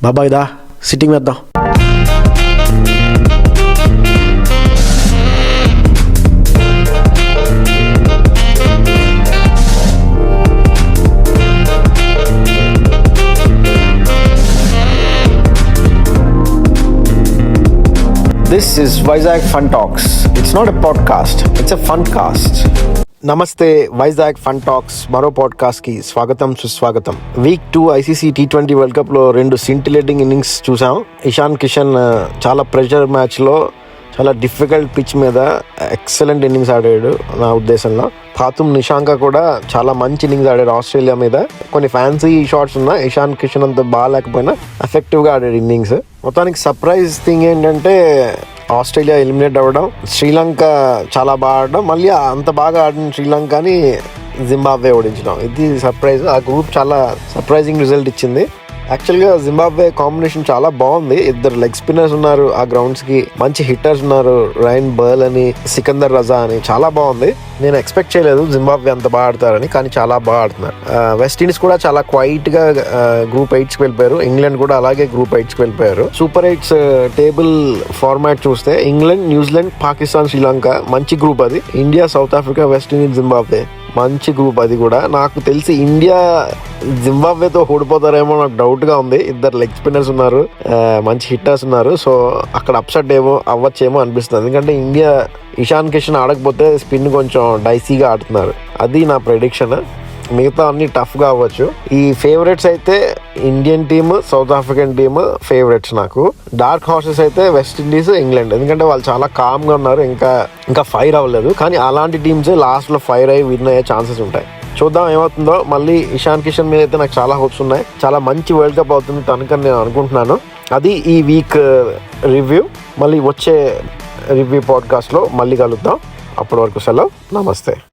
బాబాయ్ దా సిట్టింగ్ వేద్దాం. This is Vizag Fun Talks. It's not a podcast, it's a fun cast. నమస్తే, Vizag fun talks మరో పాడ్కాస్ట్కి స్వాగతం సుస్వాగతం. వీక్ 2 ఐసీసీ T20 వరల్డ్ కప్లో 2 సింటిలేటింగ్ ఇన్నింగ్స్ చూసాం. ఇషాన్ కిషన్ చాలా ప్రెషర్ మ్యాచ్లో చాలా డిఫికల్ట్ పిచ్ మీద ఎక్సలెంట్ ఇన్నింగ్స్ ఆడాడు నా ఉద్దేశంలో. పాతుమ్ నిషాంక కూడా చాలా మంచి ఇన్నింగ్స్ ఆడాడు ఆస్ట్రేలియా మీద. కొన్ని ఫ్యాన్సీ షాట్స్ ఉన్నా ఇషాన్ కిషన్ అంత బాగాలేకపోయినా ఎఫెక్టివ్గా ఆడాడు ఇన్నింగ్స్. మొత్తానికి సర్ప్రైజ్ థింగ్ ఏంటంటే ఆస్ట్రేలియా ఎలిమినేట్ అవ్వడం, శ్రీలంక చాలా బాగా ఆడడం, మళ్ళీ అంత బాగా ఆడిన శ్రీలంకని జింబాబ్వే ఓడించడం, ఇది సర్ప్రైజ్. ఆ గ్రూప్ చాలా సర్ప్రైజింగ్ రిజల్ట్ ఇచ్చింది. యాక్చువల్గా జింబాబ్వే కాంబినేషన్ చాలా బాగుంది. 2 లెగ్ స్పిన్నర్స్ ఉన్నారు ఆ గ్రౌండ్స్ కి, మంచి హిట్టర్స్ ఉన్నారు, రైన్ బర్ల్ అని, సికందర్ రజా అని. చాలా బాగుంది. నేను ఎక్స్పెక్ట్ చేయలేదు జింబాబ్వే అంత బాగా ఆడతారని, కానీ చాలా బాగా ఆడుతున్నారు. వెస్టిండీస్ కూడా చాలా క్వైట్ గా గ్రూప్ 8 వెళ్ళిపోయారు. ఇంగ్లాండ్ కూడా అలాగే గ్రూప్ 8 వెళ్ళిపోయారు. సూపర్ 8 టేబుల్ ఫార్మాట్ చూస్తే ఇంగ్లాండ్, న్యూజిలాండ్, పాకిస్తాన్, శ్రీలంక మంచి గ్రూప్. అది India, south Africa, West Indies, Zimbabwe మంచి గ్రూప్. అది కూడా నాకు తెలిసి ఇండియా జింబాబ్వేతో ఓడిపోతారేమో నాకు డౌట్ గా ఉంది. 2 లెగ్ స్పిన్నర్స్ ఉన్నారు, మంచి హిట్టర్స్ ఉన్నారు. సో అక్కడ అప్సెట్ అవ్వచ్చేమో అనిపిస్తుంది. ఎందుకంటే ఇండియా ఇషాన్ కిషన్ ఆడకపోతే స్పిన్ కొంచెం డైసీగా ఆడుతున్నారు. అది నా ప్రెడిక్షన్. మిగతా అన్ని టఫ్ గా అవ్వచ్చు. ఈ ఫేవరెట్స్ అయితే Indian team, south African team favourites నాకు. డార్క్ హార్సెస్ అయితే వెస్టిండీస్, ఇంగ్లాండ్. ఎందుకంటే వాళ్ళు చాలా కామ్ గా ఉన్నారు, ఇంకా ఫైర్ అవ్వలేదు. కానీ అలాంటి టీమ్స్ లాస్ట్ లో ఫైర్ అయ్యి విన్ అయ్యే ఛాన్సెస్ ఉంటాయి. చూద్దాం ఏమవుతుందో. మళ్ళీ ఇషాన్ కిషన్ మీద అయితే నాకు చాలా హోప్స్ ఉన్నాయి. చాలా మంచి వరల్డ్ కప్ అవుతుంది తనకని నేను అనుకుంటున్నాను. అది ఈ వీక్ రివ్యూ. మళ్ళీ వచ్చే రివ్యూ పాడ్కాస్ట్లో మళ్ళీ కలుద్దాం. అప్పటి వరకు సెలవు, నమస్తే.